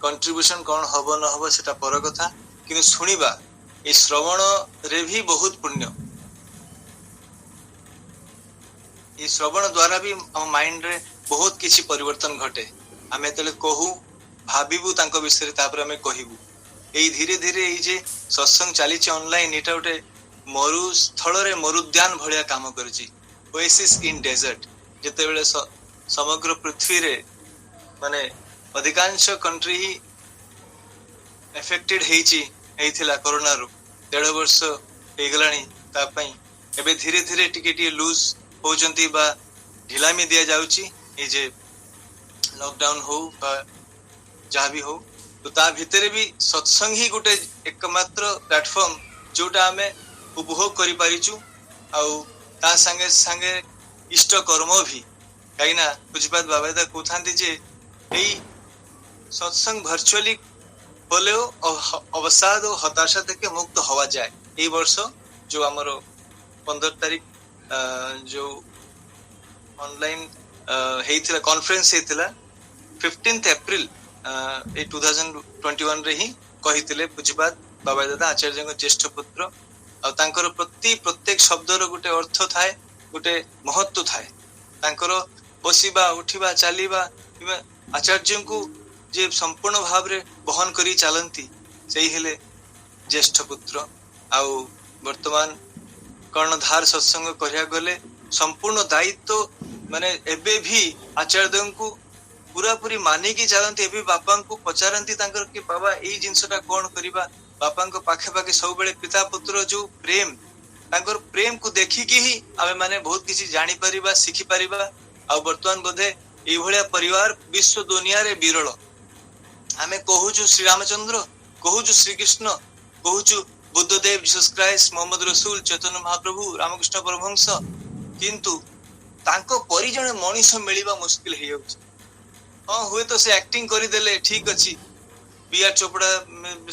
Contribution कौन हबो न हबो सेटा पर कथा कि शुणिबा ए श्रवण रे भी बहुत पुण्य ये श्रवण द्वारा भी हम माइंड रे बहुत किसी परिवर्तन घटे आमे तले कहू भाबिबू तांको विषय तापर आमे कहिबू ए धीरे धीरे ए जे सत्संग चली ऑनलाइन एटा उठे मरुस्थल रे मरुद्यान भलिया काम करछि ओएसिस इन डेजर्ट जते बेले समग्र पृथ्वी रे माने अधिकांश कंट्री ही एफेक्टेड हेछि हेथिला कोरोना रो 1.5 वर्ष हे गलानी ता पई एबे धीरे धीरे टिके लूज होचंती बा ढिलामी दिया जाउची ए जे लॉकडाउन हो बा जहाँ भी हो तो ता भितरे भी सत्संग ही गोटे एकमात्र प्लेटफॉर्म जोटा आमे उपभोग करि पारिचु आउ ता संगे संगे इष्ट कर्म भी काइना पूजपात बाबादा कोथांती जे एई सत्संग वर्चुअली बोले अवसाद और हताशा থেকে मुक्त हवा जाए এই वर्ष जो हमर 15 तारीख जो ऑनलाइन हेइथिला कॉन्फ्रेंस हेइथिला 15 अप्रैल 2021 रे ही कहिथिले पूजपात बाबा दादा आचार्य को ज्येष्ठ पुत्र आ तांकर प्रत्येक शब्द रो गुटे अर्थ थाए गुटे महत्व थाए तांकर बसिबा उठिबा चलीबा आचार्य को जे संपूर्ण भाव रे बहन करी चलती से हेले ज्येष्ठ पुत्र आउ वर्तमान कर्णधार सत्संग करिया गले संपूर्ण दायित्व माने एबे भी आचार्य को पूरा पूरी मानी की चलती एबे बापा को पचारंती तांकर के बाबा एई जिंसटा कोन करिबा बापा को पाखे पाखे सब बेले पिता पुत्र जो प्रेम तांकर प्रेम को देखि की ही आमे माने बहुत किसी जानि परिबा सिखि परिबा आ वर्तमान बोधे एई भलिया परिवार विश्व दुनिया रे विरल आमे कहूचु श्री रामचंद्र कहूचु श्री कृष्ण कहूचु बुद्धदेव जीसस क्राइस्ट मोहम्मद रसूल चैतन्य महाप्रभु रामकृष्ण परमहंस किंतु तांको परिजन मनीष मिलिबा मुश्किल हे जाउछ हां हुए तो से एक्टिंग करि देले ठीक अछि बीआर चोपड़ा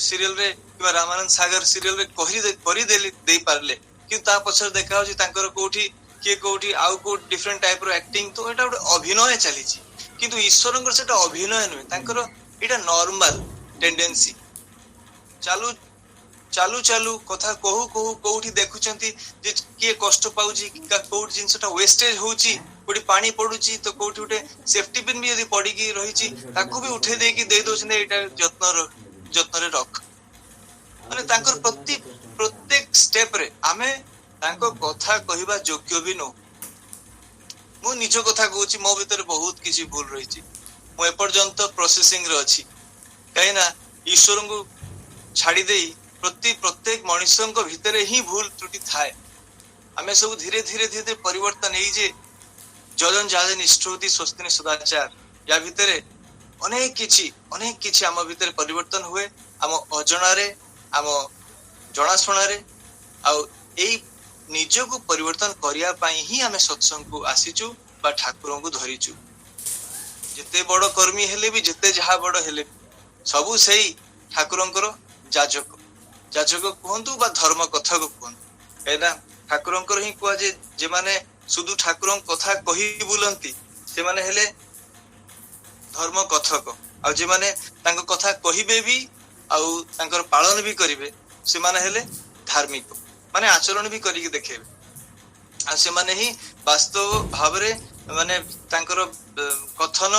सीरियल रे किबा रामानंद सागर सीरियल रे करि देली दे पारले कि ता पछर देखा होची तांकर कोठी के कोठी आउ को डिफरेंट टाइप रो एक्टिंग तो एटा अभिनय चली छी किंतु ईश्वरंकर सेटा अभिनय न तांकर एटा नॉर्मल टेंडेंसी चालू चालू चालू कथा कहू कहू कोठी देखुचंती जे के कष्ट पाउची कोठी जिंसटा वेस्टेज होची कोठी पानी पडुची तो कोठी उठे सेफ्टी पिन भी यदि पड़ी की रहिची ताकू भी उठे दे की दे दोछन एटा जत्न रे रख माने तांकर प्रत्येक स्टेप रे आमे तांको कथा कहिबा योग्य भी नो मु निज कथा कहूची मो भीतर बहुत किछि भूल रहिची मु एपर्यंत प्रोसेसिंग रे अछि काइना ईश्वर को छाड़ी देई प्रत्येक मनुष्य को भीतर ही भूल त्रुटि थाए आमे सब धीरे धीरे धीरे परिवर्तन एई जे जजन जाजन इष्टोति स्वस्तिनि सदाचार या भीतर अनेक किछि आम भीतर परिवर्तन हुए आम अजणा रे आम जणाशुणा रे आ एई निज को परिवर्तन करिया पाई ही आमे सत्संग को आसीचु बा ठाकुर को धरिचु जते बड़ कर्मी हेले भी जते जहा बड़ हेले सबु सेई ठाकुरंकर जाजक जाजक कहंतु बा धर्म कथा को कहंतु एना ठाकुरंकर ही कुआ जे माने सुदु ठाकुरं कथा कहि बुलंती से माने हेले धर्म कथक आ जे माने तांको कथा कहिबे भी आउ तांकर पालन भी करिवे से माने हेले धार्मिक माने आचरण भी करी देखेबे आ से माने ही वास्तव भाव रे माने तांकर कथन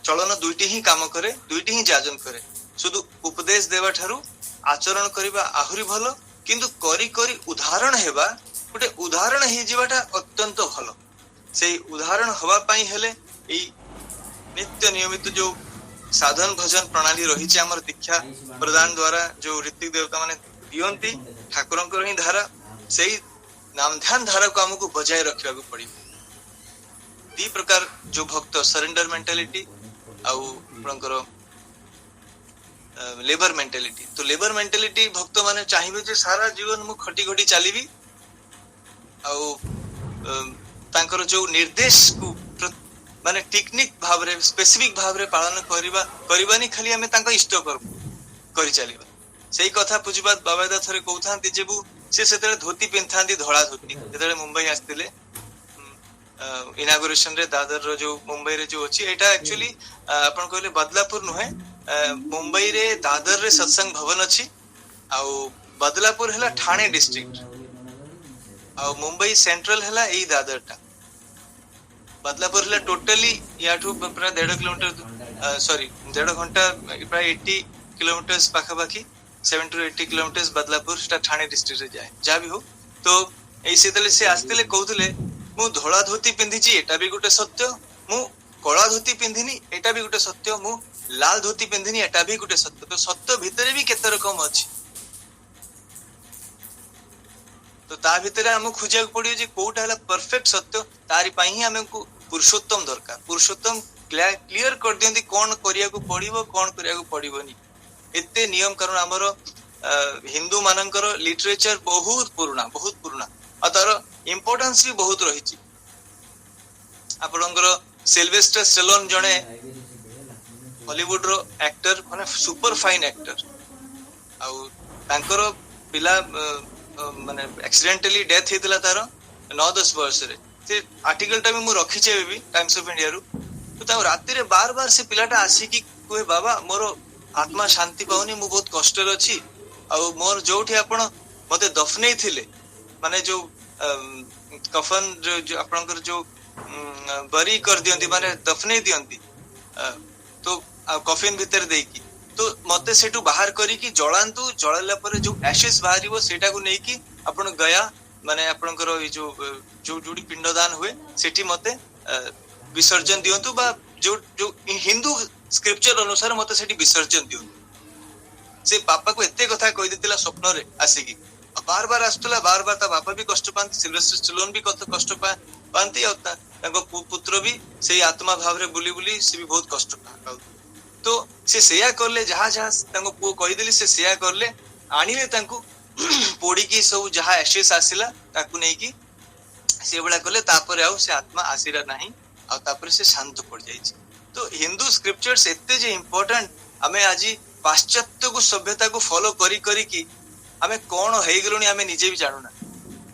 चलन दुईटी ही काम करे दुईटी ही जाजन करे शुद्ध उपदेश देवा ठारू आचरण करिबा आहुरी भलो किंतु करी करी उदाहरण हेबा गोटे उदाहरण हे जीवाटा अत्यंत भलो सेही उदाहरण हवा पाई हेले एई नित्य नियमित जो साधन भजन प्रणाली रही हमर दीक्षा प्रदान द्वारा जो ऋतिक देवता माने दियंती ठाकुरंकर ही धारा सेही नाम ध्यान धारा को हमको बजाय रखिबा को पड़ी दी प्रकार जो भक्त सरेंडर मेंटालिटी आउ प्रंकर लेबर मेंटालिटी तो लेबर मेंटालिटी भक्त माने चाहिबे जे सारा जीवन मु खटी खटी चलीबी आउ तांकर जो निर्देश को माने टेक्निक भाव रे स्पेसिफिक भाव रे पालन करबानी खाली हमें तांका इष्ट करी चलीबा सेही कथा पुजिबात बाबादा थरे कहउथांती जेबू से सेतरे धोती पिनथांती धोळा धोती जेतरे मुंबई आस्तिले इनागुरेशन रे दादर रो जो मुंबई रे जो अछि एटा एक्चुअली आपण कहले बदलापुर नहे मुंबई रे दादर रे सत्संग भवन अच्छी आउ बदलापुर है ठाणे डिस्ट्रिक्ट आउ मुंबई सेंट्रल है यही दादर टा बदलापुर है टोटली याठू प्राय 1.5 किलोमीटर सॉरी 1.5 घंटा प्राय 80 किलोमीटर पाखापाखी 70 to 80 kilometre Badlapur Thane district रे जाए जहाँ भी हो तो ऐसे से आसते कहते मु धड़ा धोती पिंधिची एटा भी गोटे सत्य मु कला धोती पिंधिनी एटा भी गोटे सत्य मु लाल धोती पिंधिनी एटा भी गोटे सत्य तो सत्य भितर भी केते रकम अच्छी तो ता भितर हमको खोजा पड़ो जे कोटा है परफेक्ट सत्य तारी पाई ही हमको पुरुषोत्तम दरकार पुरुषोत्तम क्लियर कर दियंती कौन करिया को पड़िबो कौन करिया को पड़िबोनी एते नियम कारण हमर हिंदू मानकर लिटरेचर बहुत पुराना और तार इम्पोर्टेंस भी बहुत रही आपनकर सिल्वेस्टर स्टेलोन जने हॉलीवुड रो एक्टर माने सुपर फाइन एक्टर आउ तांकर पिला माने एक्सीडेंटली डेथ हेतला तार 9-10 वर्ष रे से आर्टिकल टा भी मु रखी छे भी टाइम्स ऑफ इंडिया रू तो ता राती रे बार से पिलाटा आसी कि कोहे बाबा मोर आत्मा शांति पाउनी मु बहुत कष्ट रे अछि आ मोर जोठी आपण मते दफनेई थिले माने जो कफन जो आपनकर जो बरी कर दियंती माने दफनेई दियंती तो कफिन भीतर देकी तो मते सेटू बाहर करी कि जळांतु जळला पर जो एशेस बाहरिबो सेटा को नै कि आपण गया माने आपनकर ई जो जो जुडी पिंडदान हुए सेठी मते विसर्जन दियंतु बा जो जो हिंदू स्क्रिप्चर अनुसार मते सेठी विसर्जन दियंतु से पापा को एते कथा कहि दितिला स्वप्न रे आसी कि बार आस्तला बार ता बापा भी कष्ट पांती सिल्वेस्टर स्टेलोन भी कष्ट पांती और तांको पुत्र भी सेही आत्मा भाव रे बुली बुली से भी बहुत कष्ट पा तो से सेया करले जहा जहा तांको पु कहि देली से सेया करले आनिले तांको पोड़ी की सब जहा एशेस आसिला ताकू नै कि से बडा करले तापर आउ से आत्मा आसीरा नाही आ तापर से शांत पड़ जाई छी तो हिंदू स्क्रिप्चर्स एते जे इंपोर्टेंट हमें आज पाश्चात्य को सभ्यता को फॉलो करी करी कि हमें कौन है गलुनी हमें निजे भी जानू ना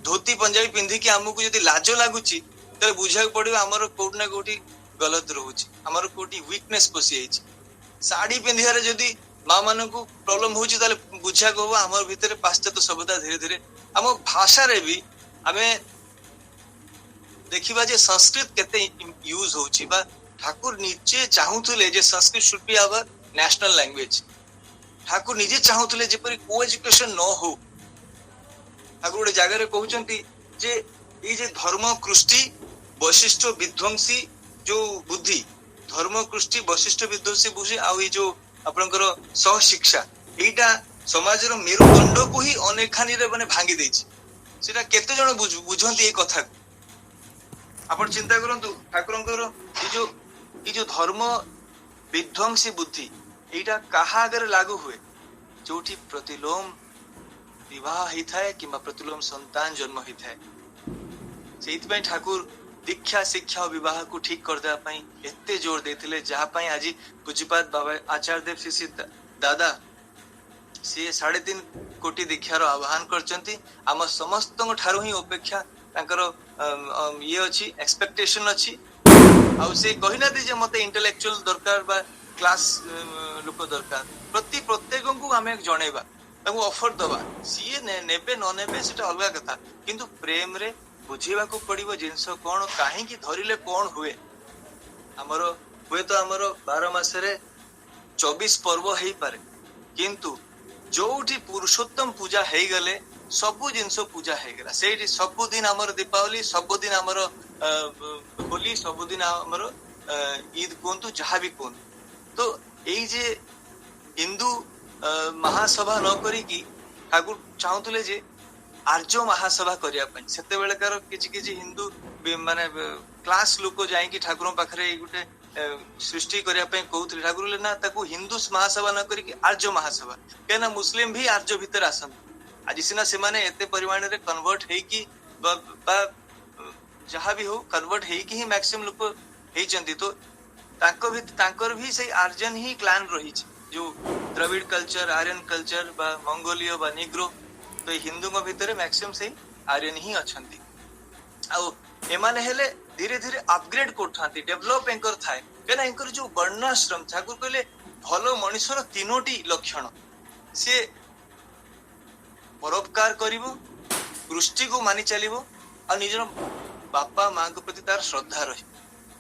धोती पंजाबी पिंधि कि हमको यदि लाज लागुची त बुझा पड़ो हमर कोट ना कोठी गलत रहउची हमर कोठी वीकनेस पसी आइची साड़ी पिंधियारे जदि माँ मान को प्रॉब्लम होची ताले बुझा को हमर भीतर पाश्चात्य सभ्यता धीरे धीरे हम भाषा रे भी हमें देखिबा जे संस्कृत केते यूज होची बा ठाकुर निजे चाहूथले जे Sanskrit should be our national language Thakur निजे चाहूथले जेपरि को एजुकेशन न हो ठाकुर गोटे जगह कहउचंती जे ई जे धर्म कृष्टि वैशिष्ट विध्वंसी जो बुद्धि धर्म कृष्टि वैशिष्ट विध्वंसी बुद्धि आ ई जो आपनकर सहशिक्षा एटा समाज रो मेरुदंड को ही अनेखानी रे माने भांगी देछि सेटा केते जण बुझंती ए कथा को आपण चिंता करंतु ठाकुरंकर ई जो धर्म विध्वंसी बुद्धि एटा कहा अगर लागू हुए जोठी प्रतिलोम विवाह ही थाए किंबा प्रतिलोम संतान जन्म ही थाए सेति पय ठाकुर दीक्षा शिक्षा और विवाह को ठीक कर देबा पय एते जोर देथिले जहा पय आज पूज्यपाद बाबा आचार्य देव श्री दादा से 3.5 कोटी दीक्षार आह्वान करचंती आम समस्त ठारू ही अपेक्षा तांकर ये अछि एक्सपेक्टेशन अछि आ से कहिना दे जे मते इंटेलेक्चुअल दरकार बा क्लास लोक दरकार प्रत्येक को आम जणेबा ताको ऑफर दबा सी नेबे न नेबे सेटा अलग कथा किंतु प्रेम रे बुझेबा को पड़िबो जिंस कोन काहे की धरिले कोन हुए हमर हुए तो हमर 12 मास रे 24 पर्व हेई पारे किंतु जोठी पुरुषोत्तम पूजा हेई गले सबु जिंस पूजा हेई गला सेठी सबु दिन हमर दीपावली सबु दिन हमर होली सबु दिन हमर ईद कोंतु जहा भी कोन तो एई जे हिंदू महासभा न करी की ठाकुर चाहूतले जे आर्य महासभा करिया पय सेते बेले कार किछि किछि हिंदू माने क्लास लोक जाई कि ठाकुर पाखरे गुटे सृष्टि करिया पय कहउतले ठाकुर ले ना ताकू हिंदू महासभा न करी की आर्य महासभा केना मुस्लिम भी आर्य भीतर आसन आज सिना से माने एते परिमाण रे कन्वर्ट हेई की बा जहा भी हो कन्वर्ट हेई की ही मैक्सिमम लोक हेई चंदी तो तांकर भी से आर्यन ही क्लान रही जो द्रविड़ कल्चर आर्यन कल्चर बा मंगोलियो बा निग्रो तो हिंदू को भीतर मैक्सिमम से आर्यन ही अछंती आ एमाने हेले धीरे धीरे अपग्रेड करथांती डेवलप एंकर थाए केना एंकर जो वर्णाश्रम ठाकुर कहले भल मनुष्यर तीनोटी लक्षण सी परोपकार करिवो दृष्टि को मानि चलिवो आ निजर बापा माँ के प्रति तार श्रद्धा रही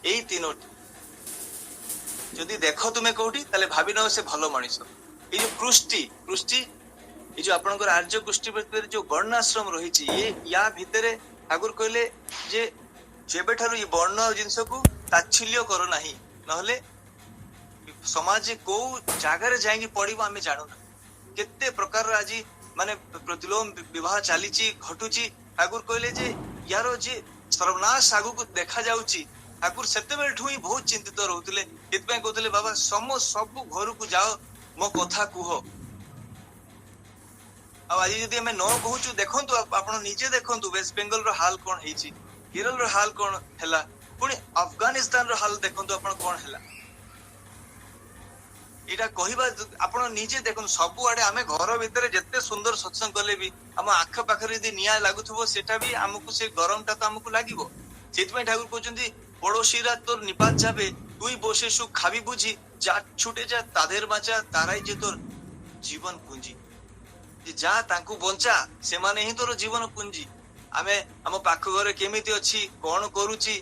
यही तीनोटी जदि देख तुमे कोठी ताले भाबी न से भल मनुष्य ये जो कृष्टि कृष्टि ये जो आपनकर आर्य कृष्टि भितर जो वर्णाश्रम रही ये या भितर ठाकुर कहले जे जेबेठारु ये वर्ण जिनस को ताच्छल्य करो नहीं नहले समाज को जगार जाएंगे पड़िबो आमे जानु ना केते प्रकार आज माने प्रतिलोम विवाह चलीची घटुची ठाकुर कहले जे यारो जे सर्वनाश आगु को देखा जाउची ठाकुर सेतेबेल ठु ही बहुत चिंतित रहउतले इतपे कहतले बाबा सब घर को जाओ मो कथा कुह आज जदि हमें न कहूचु देखंतु आपण निजे देखंतु वेस्ट बेंगल रो हाल कोन हेची केरल रो हाल कोन हैला पुणी अफगानिस्तान रो हाल देखंतु आपण कोन हैला एटा कहिबा आपण निजे देखन सब आडे आमे घर भितर जत्ते सुंदर सत्संग कले भी हम आख पाखरे यदि निया लागुथबो सेटा भी हमकु से गरमटा तो हमकु लागिवो सेतमे ठाकुर कहउचंदी पड़ोसीरा तोर निपात जाबे तुई बसे सु खाबी बुझी जा छुटे जा तादेर बाचा ताराई जे तोर जीवन पुंजी जा तांकु बंचा से माने ही तोर जीवन पुंजी आमे हम पाख घरे केमिति अछि कोन करूची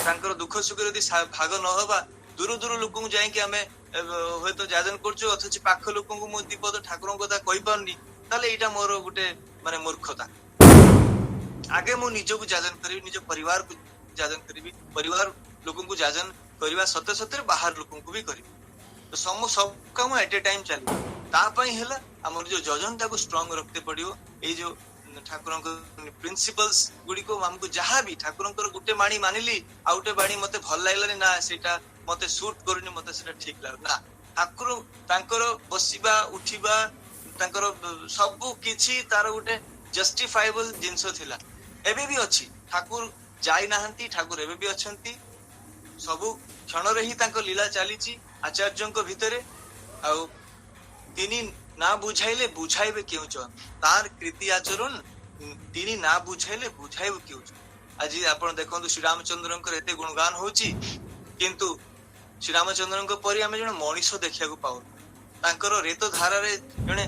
तांकर दुख सुख यदि भाग न होबा दूर दूर लोक जाई कि आमे होय तो जाजन करछु अथच पाख लोक को मो दीपद ठाकुर कथा कहि पारनी ताले एटा मोर गुटे माने मूर्खता आगे मु निज को जाजन करी निज परिवार को जाजन करी परिवार लोक को जाजन करवा सत्य सत्य बाहर लोक को भी करी तो सब काम एट ए टाइम चली तापाई हैला हमर जो जजनटा को स्ट्रांग रखते पड़ियो ए जो ठाकुरंक प्रिंसिपल्स गुडी को हमको जहां भी ठाकुरंकर गुटे माणी मानिली आ गुटे बाणी मते भल लागलानी ना सेटा मते सूट करनी मते सेटा ठीक लाग ना ठाकुर तांकर बसिबा उठिबा तांकर सब किछि तार गुटे जस्टिफाइबल जिंस थिला एबे भी अछि ठाकुर जाई नाहंती ठाकुर एबे भी अछंती सब क्षण रे ही तांकर लीला चालीची आचार्यंक भितरे आ तिनी ना बुझाइले बुझाइबे केउ चन तार कृति आचरण तिनी ना बुझाइले बुझाइबे केउ चन आज आपण देखंतु श्री रामचंद्रंकर एते गुणगान होची किंतु श्री रामचंद्रंक परि हमें जण मनीष देखिया को पाउ तांकर रेत धारा रे जणे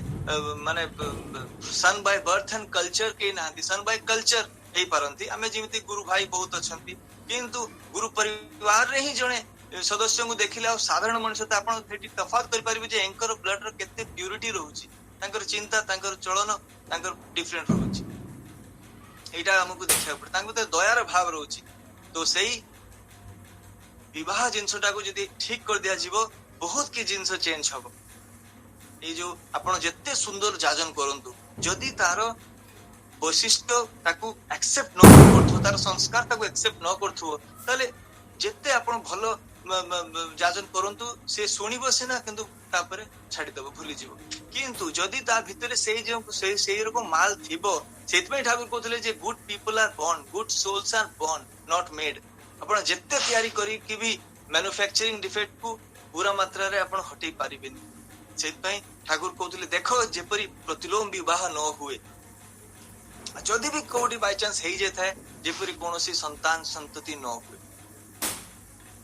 माने सन बाय बर्थ एंड कल्चर के नांती सन बाय कल्चर हे परंती हमें जेमिति गुरु भाई बहुत अछंती किंतु गुरु परिवार रे ही जणे सदस्य को देखिले आ साधारण मनुष्य तो आपण थेटी तफात कर परिबे जे एंकर ब्लड रो केते प्यूरिटी रहउची तांकर चिंता तांकर चलन तांकर डिफरेंट रहउची एटा हमकु देखिया पड़े तांको तो दयार भाव रहउची तो सेही विवाह जिंसटा को यदि ठीक कर दिया जीवो बहुत की जिंस चेंज हबो ए जो आपण जत्ते सुंदर जाजन करंतु जदि तार वैशिष्ट्य ताकू एक्सेप्ट न करथो तार संस्कार ताकू एक्सेप्ट न करथो ताले जत्ते आपण भलो जाजन करंतु से सुनिबो सेना किंतु तापरे छाडी देबो भूली जीवो किंतु जदि ता भितरे सेही जो सेही रकम माल थिबो सेतमे ठाकुर कहतले जे good people are born good souls are born not made आपण जत्ते तयारी करी कि भी मैन्युफैक्चरिंग डिफेक्ट को पूरा मात्रा रे आपण हटै पारिबेनी सेतपई ठाकुर कहतले देखो जेपरी प्रतिलोम विवाह न हुए जदि भी कोडी बाय चांस हेई जेथाय जेपरी कोनोसी संतान संतति न हुए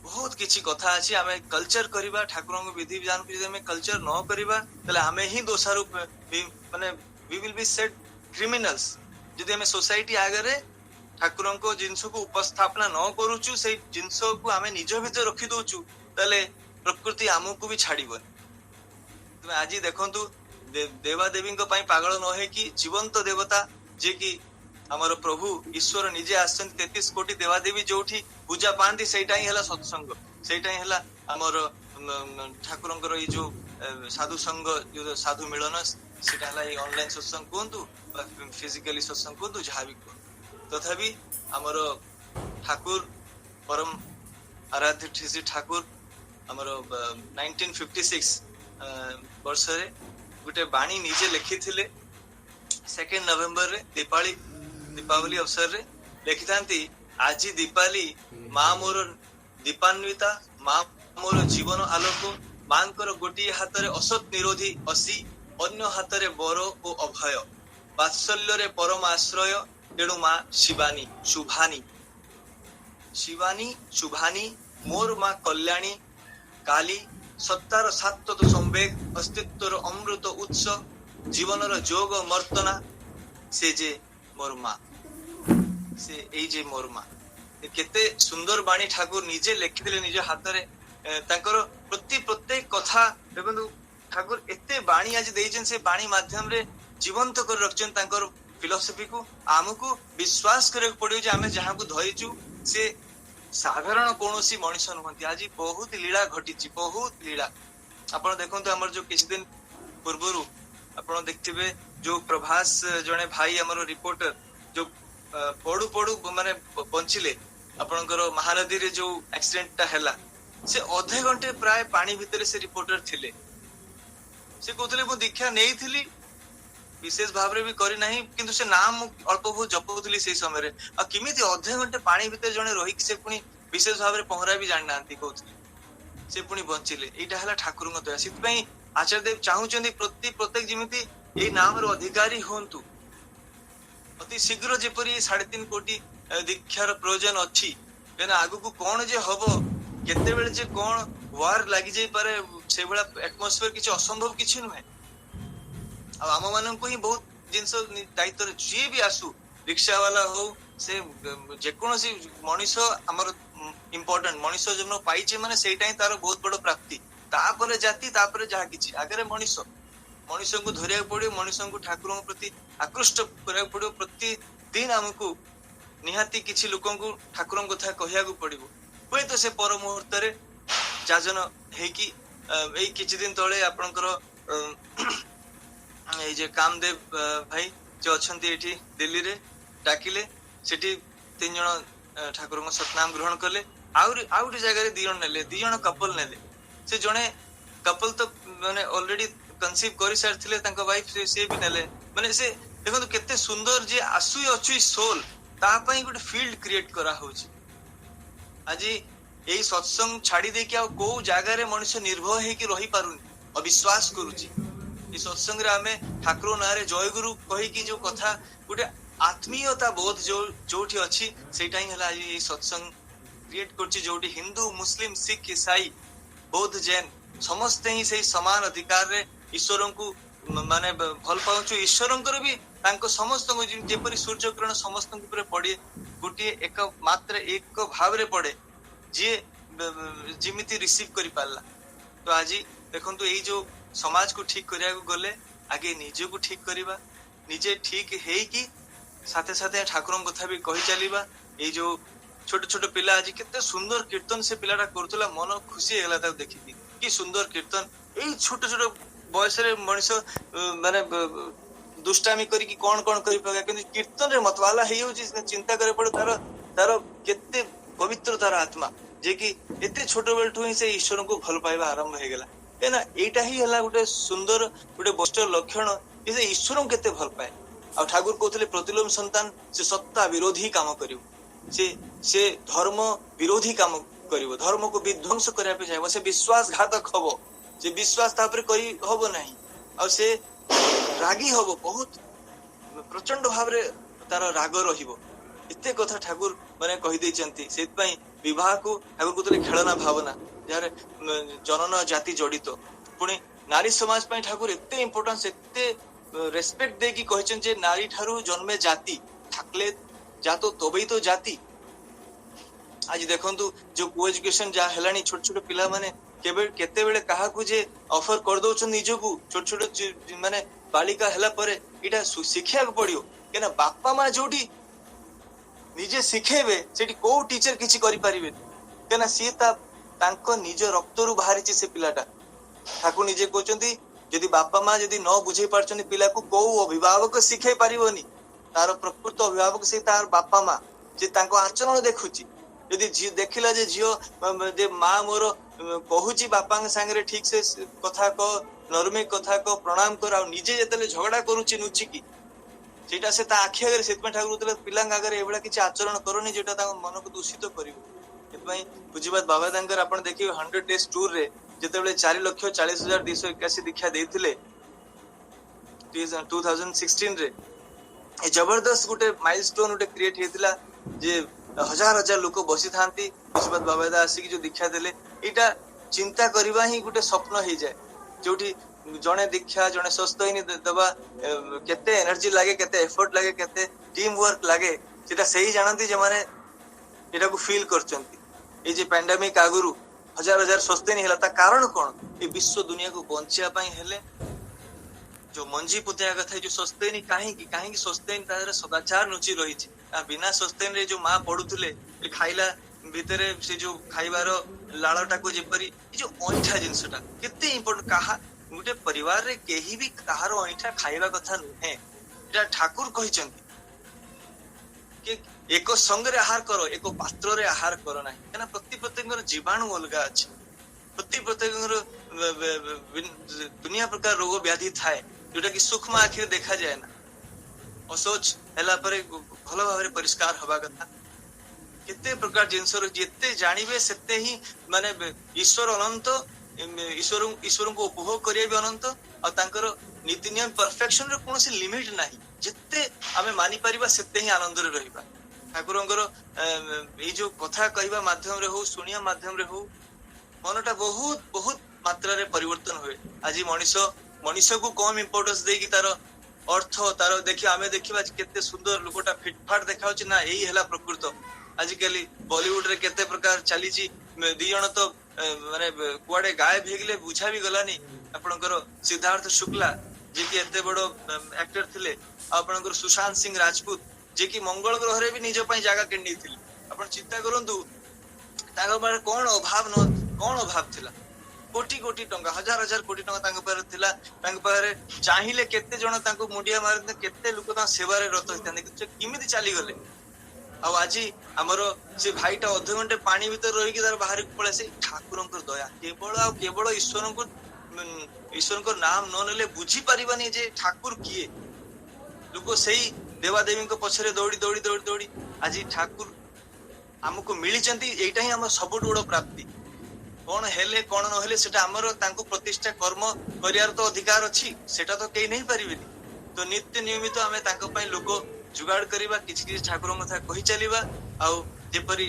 बहुत किछि कथा अछि हमें कल्चर करिबा ठाकुरन को विधि विधान को हमें कल्चर न करिबा तले हमें ही दोषारोप माने we will be said criminals जदि हमें सोसाइटी आगे रे ठाकुरन को जिंस को उपस्थापना न करूचु से जिंस को हमें निज भीतर रखि दोचु तले प्रकृति हमकु भी छाड़ीबो तुम आज देखंतु देवा देवी को पई पागल न हे कि जीवंत देवता जे कि हमर प्रभु ईश्वर निजे आसन 33 कोटी देवादेवी जोठी पूजा पांती सेटा ही हला सत्संग सेटा ही हला हमर ठाकुरंकर ई जो साधु संग जो साधु मिलन सेटा हला ई ऑनलाइन सत्संग कोंतु फिजिकली सत्संग कोंतु जहा भी तथापि हमर ठाकुर परम आराध्य श्री ठाकुर हमर 1956 वर्ष रे गुटे बाणी निजे लिखिथिले 2 नवंबर रे दीपावली अवसर रे लिखितांती आज दीपावली माँ मोर दीपान्विता माँ मोर जीवन आलोक मांकर गोटी हाथ रे असत निरोधी असी अन्य हाथ रे बर ओ अभय वात्सल्य रे परम आश्रय तेणु माँ शिवानी शुभानी मोर माँ कल्याणी काली सत्तार सात्वत संवेग अस्तित्वर अमृत उत्स जीवनर जोग मर्तना से जे मोर माँ से एई जे मोर माँ केते सुंदर बाणी ठाकुर निजे लेखिथिले निज हातरे तांकर प्रत्येक कथा देखंतु ठाकुर एते बाणी आज देइछन से बाणी माध्यम रे जीवंत कर रखछन तांकर फिलोसफी को आमको विश्वास करे पड़ियो जे आमे जहां को धरिचु से साधारण कोनोसी मनुष्य नुहंती आज बहुत लीला घटिची बहुत लीला आपण देखंतु हमर जो किछ दिन पूर्वरु आपण देखथिबे जो प्रभास जने भाई हमर रिपोर्टर जो पड़ू पड़ू माने बंचिले आपणकर महानदी रे जो एक्सीडेंट टा हैला से अधे घंटे प्राय पानी भितर से रिपोर्टर थिले से कहतले मु दीक्षा नेई थिली विशेष भाव रे भी करी नहीं किंतु से नाम अल्प बहुत जपउतली से समय रे आ किमिति अधे घंटे पानी भितर जने रही से पुनी विशेष भाव रे पहरा भी जान नांती कहतली से पुनी बंचिले एटा हला ठाकुर दया सित पई आचार्य देव चाहूचंदी प्रत्येक जिमिति ए नाम रो अधिकारी होंतु अति शीघ्र जेपरी 3.5 कोटी दीक्षार प्रयोजन अच्छी कहना आगु को कौन जे हबो केते बेले जे कौन वार लागि जाई पारे से बड़ा एटमॉस्फेयर किछ असंभव किछ नुहे आ आम मानन को ही बहुत जिंस दायित्व जे भी आसु रिक्शा वाला हो से जे कोनोसी मनुष्य हमर इंपोर्टेंट मनुष्य जनो पाइचे माने सेटा ही तार बहुत बड़ प्राप्ति तापरे जाति तापरे जहा किछि आगरे मनुष्य को धरिया पड़ियो मनुष्य को ठाकुर प्रति आकृष्ट करिया पड़ियो प्रति दिन हमको निहाती किछि लोकन को ठाकुर कथा कहिया को पड़िबो होय तो से पर मुहूर्त रे जाजन हे कि एई किछि दिन तळे आपनकर ए जे कामदेव भाई जो अछंती एठी दिल्ली रे डाकिले सेठी 3 जण ठाकुर को सतनाम ग्रहण करले आउरी जगह रे 2 जण नेले 2 जण कपल नेले से जणे कपल तो माने ऑलरेडी कंसीव करि सारथिले तांका वाइफ से भी नेले माने से देखो केते सुंदर जे आसु अछि सोल ता पई गुड फील्ड क्रिएट करा होछि आज एई सत्संग छाड़ी दे के को जागा रे मनुष्य निर्भय हे कि रही पारुनी अविश्वास करूची ई सत्संग रे हमें ठाकुर नारे जय गुरु कहि कि जो कथा गुटे आत्मीयता बोध जो जोठी अछि सेटा ही हला आज ई सत्संग क्रिएट करछि जोठी हिंदू मुस्लिम सिख ईसाई बौद्ध जैन समस्त ही से समान अधिकार रे ईश्वर को माने भल पाउछु ईश्वर भी तांको समस्त जेपरी सूर्य किरण समस्त ऊपर पड़े गोटे एक मात्र एक भाव रे पड़े जे जिमिति रिसीव करि पारला तो आज देखंतु एई जो समाज को ठीक करिया को गले आगे निजे को ठीक करिबा निजे ठीक हेई कि साथे साथे ठाकुरन कथा भी कहि चलीबा एई जो छोट छोट पिला आज केते सुंदर कीर्तन से पिलाटा करथला मन खुशी हेला ता देखि कि सुंदर कीर्तन एई छोट छोट बयस रे मनुष्य माने दुष्टामी करी कि कोन करि पगा कि कीर्तन रे मतवाला हे हो जिस चिंता करे पड़े तार केते पवित्र तार आत्मा जे कि एते छोट बेलठु ही से ईश्वर को भल पाइबा आरंभ हे गेला एना एटा ही हला गुटे सुंदर गुटे बस्ट लक्षण कि से ईश्वर को केते भल पाए आ ठाकुर कहथले प्रतिलोम संतान से सत्ता विरोधी काम करियो से धर्म विरोधी काम करिवो धर्म को विध्वंस करिया पे जाय से विश्वासघातक हबो जे विश्वास तापर करी हबो नाही आ से रागी हबो बहुत प्रचंड भाव रे तार राग रहिबो इते कथा ठाकुर माने कहि दै चंती सेत पई विवाह को ठाकुर को तले खेलना भावना यार जनन जाति जडित पुणी नारी समाज पई ठाकुर एते इंपोर्टेंस एते रेस्पेक्ट दे की कहचन जे नारी ठारू जन्मे जाति थाकले जातो तबे तो जाति आज देखंतु जो को एजुकेशन जा हेलानी छोट छोट पिला माने केते बेले कहा को जे ऑफर कर दउछन निजो को छोट छोट माने बालिका हेला परे इटा शिक्षा को पड़ियो केना बापा मा जोडी निजे सिखेबे सेठी को टीचर किछि करि परिबे केना सी तांको निज रक्तरु बाहरिछि से पिलाटा ठाकुर निजे कहचंती यदि बापा मा यदि न बुझे पारछन पिला को को अभिभावक सिखे पारिबोनी तार प्रकृत अभिभावक से तार बापा मा जे तांको आचरण देखुची यदि जी देखिला जे जियो जे माँ मोर कहूची बापा संगे ठीक से कथा को नरमे कथा को प्रणाम कर आ निजे जेतले झगड़ा करूची नुची की सेटा से ता आखि आगे सेतमे ठाकुर तले पिलांग आगे एबडा किछि आचरण करनी जेटा ता मन को दूषित करिवो एतपई पूज्यपाद बाबा दांगर आपण देखियो 100 डेज टूर रे जेतेबेले 4,40,281 दीक्षा देथिले 2016 रे ए जबरदस्त गुटे माइलस्टोन गुटे क्रिएट हेतिला जे हजार हजार लोक बसी थांती पूज्यपाद बाबा दा आसी की जो दीक्षा देले एटा चिंता करवा ही गोटे स्वप्न हो जाए जोठी जड़े दीक्षा जड़े स्वस्थ दबा केते एनर्जी लगे केते एफर्ट लगे केते टीम वर्क लगे सेटा सही जानती जे माने एटा को फील करचंती ए जे पैंडेमिक आगुरु हजार हजार स्वस्थ नहीं हला ता कारण कोन ए विश्व दुनिया को बंचिया पई हेले जो मंजी पुतिया कथा जो स्वस्थ कहीं स्वस्थ सदाचार लुचि रही बिना स्वस्थ जो माँ पढ़ुले खाइला भितर से जो खाइबार लाड़टा को जेपरी जो अईठा जिनसटा केते इम्पोर्टेंट कहा गोटे परिवार रे केही भी कहार अईठा खाइबा कथा नुहे एटा ठाकुर कहिसंती कि एक संग रे आहार करो एक पात्र रे आहार करो नाही केना प्रत्येक जीवाणु अलगा अछि प्रत्येक दुनिया प्रकार रोग व्याधि थाए जोटा कि सूक्ष्म आखिर देखा जाए ना असोच हैला परे भलो भाबरे परिष्कार हवा कथा केते प्रकार जिंस जेते जानिबे सेते ही माने ईश्वर अनंत ईश्वर को उपभोग करिया भी अनंत और तांकर नीति नियम परफेक्शन रे कोनोसी लिमिट नाही जेते आमे मानि परिबा सेते ही आनंद रे रहिबा ठाकुरंकर ए जो कथा कहबा माध्यम रे हो सुनिया माध्यम रे हो मनटा बहुत बहुत मात्रा रे परिवर्तन हुए आज मनीष को कम इम्पोर्टेंस देकी तार अर्थ तार देखिए आमे देखिबा केते सुंदर लोकटा फिटफाट देखाउची ना एही हला प्रकृत आजिकली बॉलीवुड रे केते प्रकार चली दी जन तो माने कुआडे गायब हेगले बुझा भी गलानी आपनकर सिद्धार्थ शुक्ला जे कि एते बड़ो एक्टर थिले आपनकर सुशांत सिंह राजपूत जे कि मंगल ग्रह रे भी निज पई जागा किनी थिले आपन चिंता करंतु ताको बारे कोन अभाव थिला कोटी कोटी टंका हजार हजार कोटी टंका तांको पारे थिला तांको पारे चाहिले केते जण तांको मुंडिया मारते केते लोक ता सेवा रे रत होइताने किमिति चाली गले आ आज हमर से भाईटा अध घंटे पानी भीतर रही कि तार बाहर पळे से ठाकुरंकर दया केवल ईश्वर को नाम न नेले बुझी परिबानी जे ठाकुर किए लोक सेही देवा देवी को पछरे दौड़ी दौड़ी दौड़ी दौड़ी आज ठाकुर हमको मिलिचंती एटा ही हमर सबुठ बड़ प्राप्ति कौन हेले कौन न हेले सेटा हमर तांको प्रतिष्ठा कर्म करियार तो अधिकार अछि सेटा तो केही नहीं परिबेनी तो नित्य नियमित हमें तांको पई लोक जुगाड़ करिबा किछि ठाकुर कथा कहि चलिबा आ जेपरी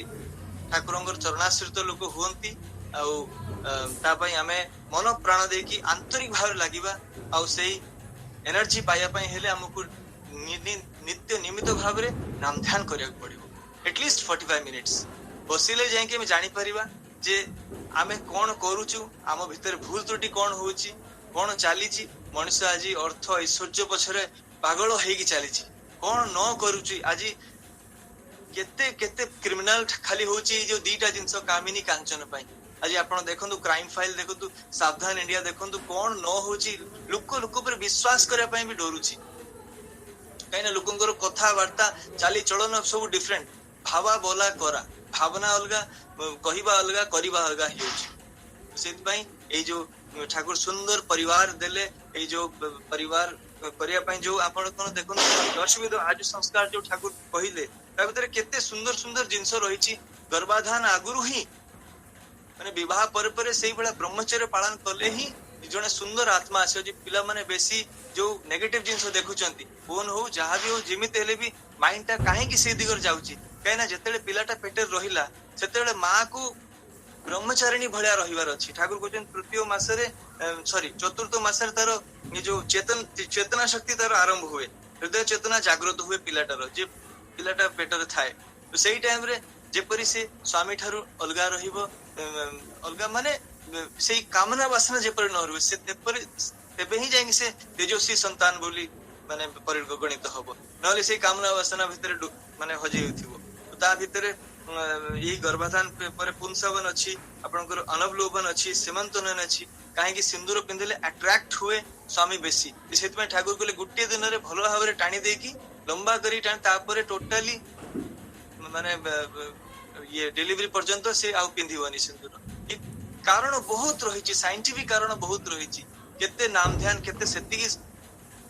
ठाकुरंकर चरणाश्रित लोक हुअंती आ ता पई हमें मन प्राण देकी आंतरिक भाव लागिबा आ सेही एनर्जी पाया पई हेले हमको नित्य नियमित भाव रे नाम ध्यान करिया पड़िबो एटलीस्ट 45 मिनिट्स बसिले जाय के हम जानि परिबा जे आमे कोन करूचु आम भितर भूल त्रुटि कोन होउची कोन चालीची मनुष्य आज अर्थ ऐश्वर्य पछरे पागल हेगी चालीची कोन न करूची आज केते केते क्रिमिनल खाली होउची जो दीटा जिंस कामिनी कांचन पई आज आपण देखंतु क्राइम फाइल देखंतु सावधान इंडिया देखंतु कोन न होउची लोक पर विश्वास करिया पई भी डरुची काइना लोकंकर कथा वार्ता चाली चलन सब डिफरेंट भावा बोला करा भावना अलगा कहिबा अलगा करिबा अलगा हेउची सेत पई ए जो ठाकुर सुंदर परिवार देले ए जो परिवार करिया पई जो आपण कोन देखन दर्शविद आज संस्कार जो ठाकुर कहिले ता भीतर केते सुंदर सुंदर जिंस रहिची गर्भाधान आगुरु ही माने विवाह पर सेही बडा ब्रह्मचर्य पालन कले ही जने सुंदर आत्मा आसे जे पिला माने बेसी जो नेगेटिव जिंस देखुचंती फोन हो जहां भी हो जिमित हेले भी माइंड ता काहे कि से दिगर जाउची कहना जेतेले पिलाटा पेटर रहिला सेतेले मां को ब्रह्मचारिणी भलिया रहिवार अछि ठाकुर कहछन तृतीय मासरे सॉरी चतुर्थ मासरे तार ये जो चेतना शक्ति तार आरंभ हुए हृदय चेतना जागृत हुए पिलाटार जे पिलाटा पेटर थाए तो सेही टाइम रे जेपरि से स्वामी ठारू अलगा रहिबो अलगा माने सेही कामना वासना जेपरि न रहबे से तेबे ही जाई से तेजस्वी संतान बोली माने परिगणित हबो नले सेही कामना वासना भितर माने हजे होथिबो ता भितर यही गर्भाधान पर पुंसवन अछि आपनकर अनवलोकन अछि सीमंतनन अछि काहे कि सिंदूर पिंदले अट्रैक्ट हुए स्वामी बेसी सेत में ठाकुर कोले गुट्टे दिन रे भलो भाबरे टाणी देकी लंबा करी टाणी तापरे टोटली माने ये डिलीवरी पर्यंत से आउ पिंधिवनी सिंदूर कारण बहुत रहिछि साइंटिफिक कारण बहुत रहिछि केते नाम ध्यान केते सेति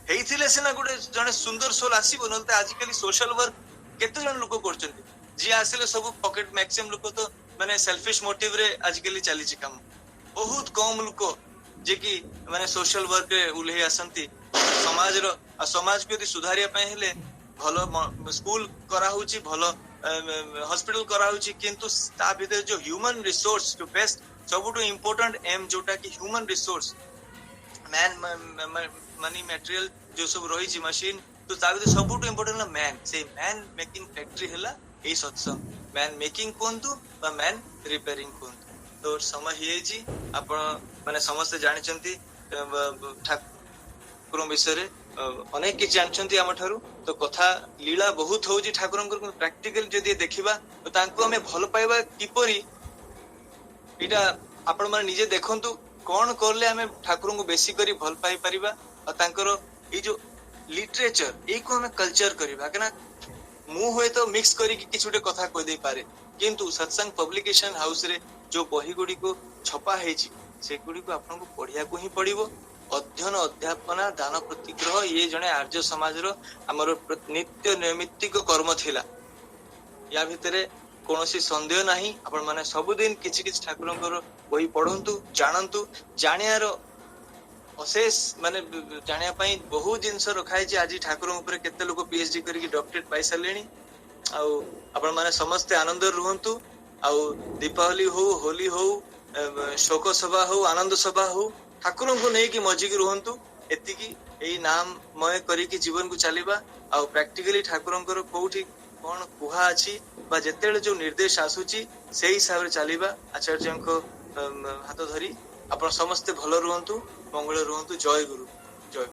हेइथिले सेना गुडे जने सुंदर सोल आसीबो नलते आजिकली सोशल वर्क केते जन लोक करचंती जी आसिले सब पॉकेट मैक्सिमम लोक तो माने सेल्फिश मोटिव रे आजिकली चली छि काम बहुत कम लोक जे कि माने सोशल वर्क रे उल्हे आसंती समाज रो समाज को यदि सुधारिया पय हेले भलो स्कूल करा होची भलो हॉस्पिटल करा होची किंतु ता भीतर जो ह्यूमन रिसोर्स जो बेस्ट सबुठु इम्पोर्टेंट एम जोटा कि human resource man money material जो सब रही मशीन तो ता भीतर सबुठु इम्पोर्टेंट मैन से मैन मेकिंग फैक्ट्री है यही सत्संग मैन मेकिंग कहतु मैन रिपेयरिंग कहतु तो समय ही आपण माने समस्त जानी ठाकुर विषय अनेक किसी जानते आम ठारू तो कथा लीला बहुत हूँ ठाकुर प्राक्टिकल जदि देखा तो तांको हमें भल पाइबा किपरि इटा आपण माने निजे देखंतु कौन करले हमें ठाकुर को बेसी करी भल पाई परिबा और तांकर ये जो लिटरेचर ये को हमें कल्चर करबा केना मु होय तो मिक्स करी किछ गोटे कथा कह दे पारे किंतु सत्संग पब्लिकेशन हाउस रे जो बही गुडी को छपा हेची से गुडी को आपन को पढ़िया को ही पड़िबो अध्ययन अध्यापना दान प्रतिग्रह ये जने आर्य समाज रो हमर नित्य नैमित्तिक कर्म थिला या भितरे कौनसी संदेह नहीं आपण माने सबुदिन किछि किछि ठाकुरंकर बही पढ़ंतु जानंतु जानियार अशेष माने जानिया पई बहुत जिंस रखाई जे आज ठाकुर ऊपर केते लोक पीएचडी करके डॉक्टरेट पाई सालेनी आउ आपण माने समस्त आनंद रहंतु आउ दीपावली हो होली हो शोक सभा हो आनंद सभा हो ठाकुर को नहीं कि मजिक रहंतु एतिकी एई नाममय करिकी जीवन को चलीबा आउ प्रैक्टिकली ठाकुरंकर कोठी कौन कुहा अछि बा जेतेले जो निर्देश आसुची से हिसाब रे चलीबा आचार्य को हाथ धरी आपण समस्ते भल रुहंतु मंगल रुहंतु जय गुरु।